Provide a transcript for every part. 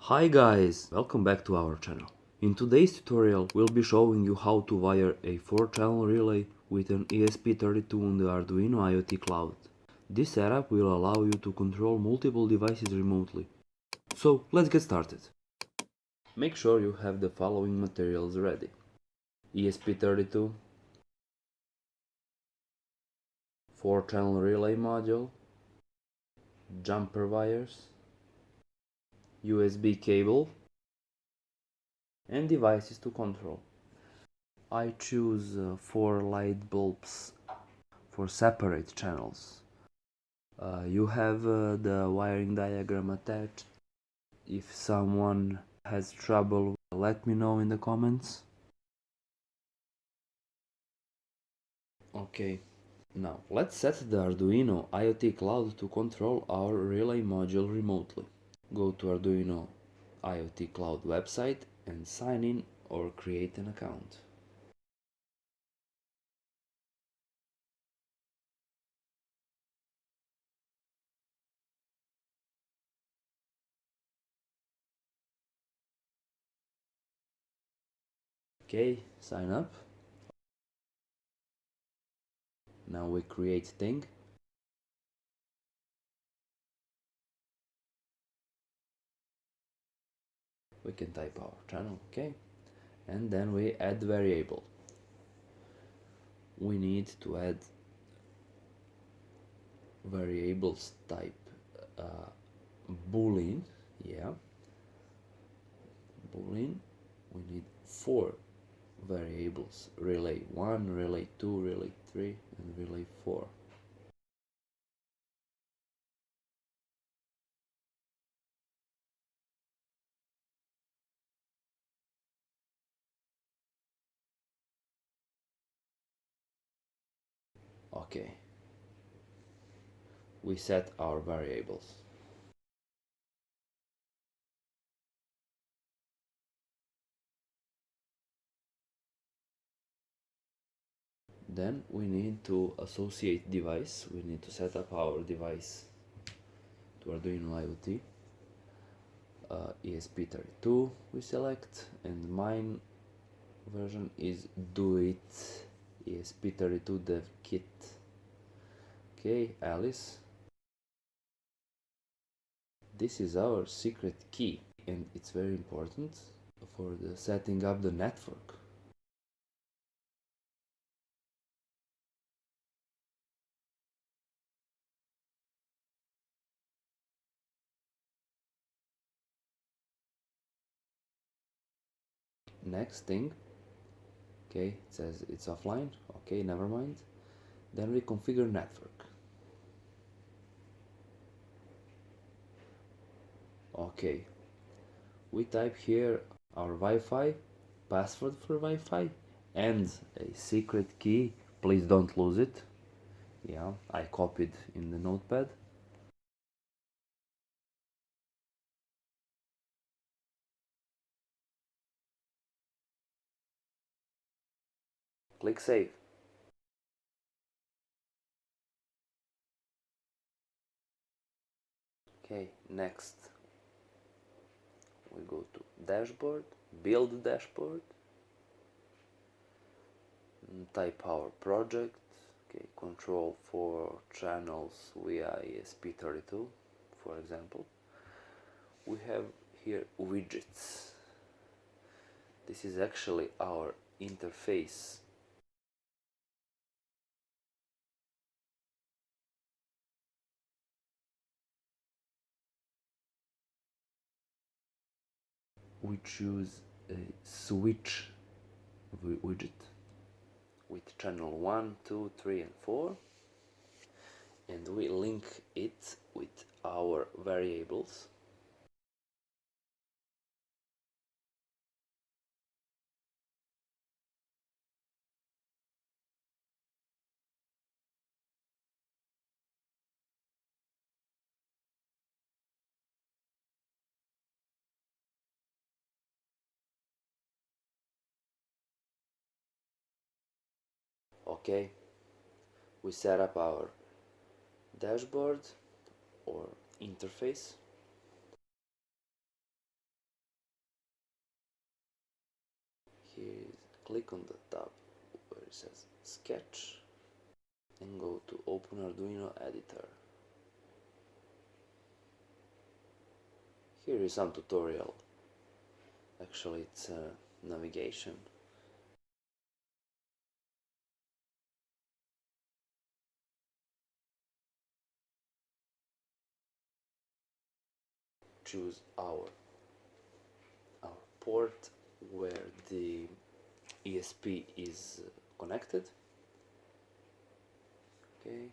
Hi guys, welcome back to our channel. In today's tutorial we'll be showing you how to wire a 4-channel relay with an ESP32 on the Arduino IoT cloud. This setup will allow you to control multiple devices remotely. So let's get started. Make sure you have the following materials ready: ESP32, 4-channel relay module, jumper wires, USB cable, and devices to control. I choose 4 light bulbs for separate channels. You have the wiring diagram attached. If someone has trouble, let me know in the comments. Okay, now let's set the Arduino IoT cloud to control our relay module remotely. Go to Arduino IoT cloud website and sign in or create an account. Okay, sign up. Now we create thing. We can type our channel, okay, and then we add variable. We need to add variables type boolean. Yeah, boolean. We need 4 variables: relay 1, relay 2, relay 3, and relay 4. Okay, we set our variables. Then we need to associate device. We need to set up our device to Arduino IoT. ESP32 we select, and mine version is do it ESP32 dev kit. Okay, Alice. This is our secret key, and it's very important for the setting up the network. Next thing, okay, it says it's offline. Okay, never mind. Then we configure network. Okay, we type here our Wi-Fi, password for Wi-Fi, and a secret key. Please don't lose it. Yeah, I copied in the notepad. Click save. Okay, next we go to dashboard, build dashboard, type our project. Okay, control 4 channels via ESP32, for example. We have here widgets. This is actually our interface. We choose a switch widget with channel 1, 2, 3, and 4, and we link it with our variables. Okay, we set up our dashboard or interface. Here, click on the tab where it says Sketch and go to Open Arduino Editor. Here is some tutorial. Actually, it's navigation. Choose our port where the ESP is connected. Okay.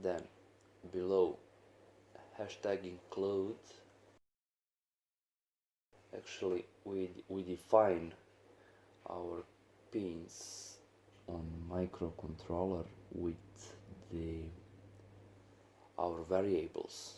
Then below hashtag include, actually we define our pins on microcontroller with our variables.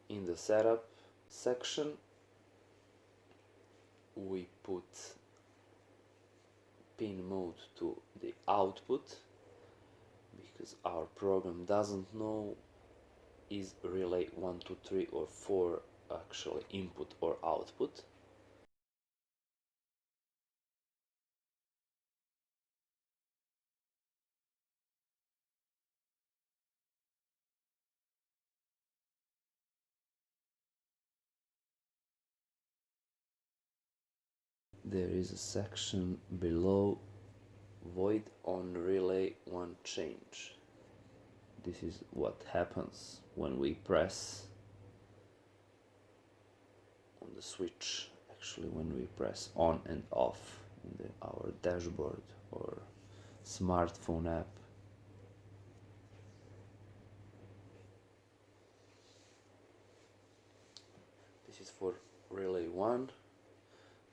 In the setup section we put pin mode to the output, because our program doesn't know is relay 1, 2, 3 or 4 actually input or output. There is a section below void on relay 1 change. This is what happens when we press on the switch, actually when we press on and off in our dashboard or smartphone app. This is for relay 1.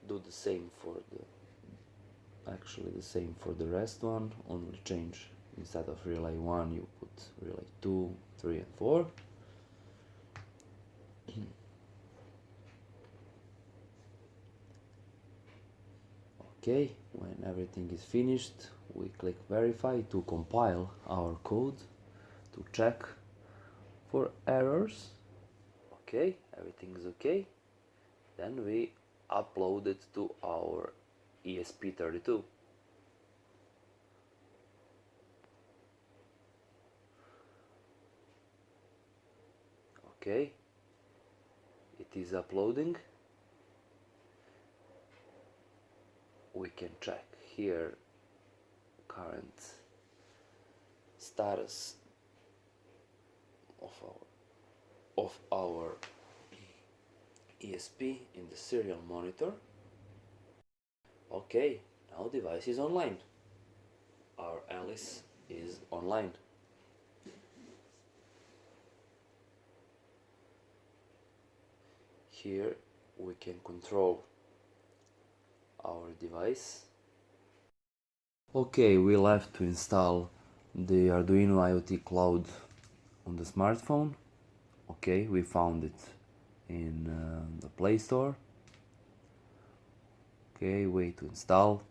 Do the same for the same for the rest one, only change instead of relay 1 you put relay 2, 3 and 4. Okay, when everything is finished we click verify to compile our code to check for errors. Okay, everything is okay. Then we upload it to our ESP32. Okay, it is uploading. We can check here current status of our ESP in the serial monitor. Okay, now device is online. Our Alice is online. Here we can control our device. Okay, we'll have to install the Arduino IoT Cloud on the smartphone. Okay, we found it in the Play Store. Okay, wait to install.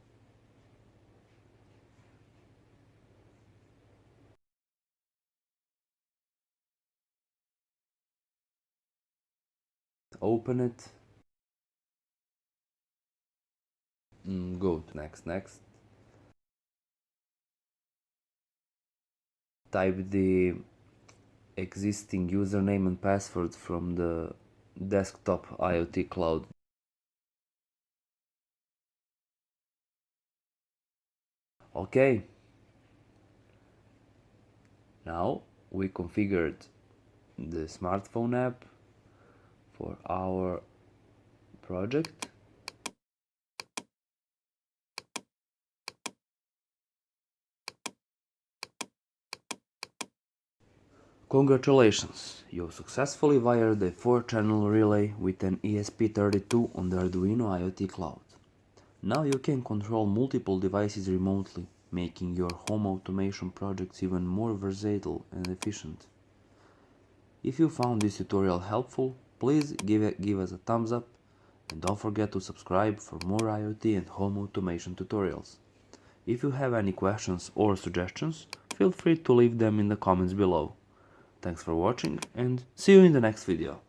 Open it. Go to next. Type the existing username and password from the desktop IoT Cloud. Okay. Now we configured the smartphone app for our project. Congratulations! You successfully wired a 4-channel relay with an ESP32 on the Arduino IoT Cloud. Now you can control multiple devices remotely, making your home automation projects even more versatile and efficient. If you found this tutorial helpful, please give us a thumbs up and don't forget to subscribe for more IoT and home automation tutorials. If you have any questions or suggestions, feel free to leave them in the comments below. Thanks for watching and see you in the next video.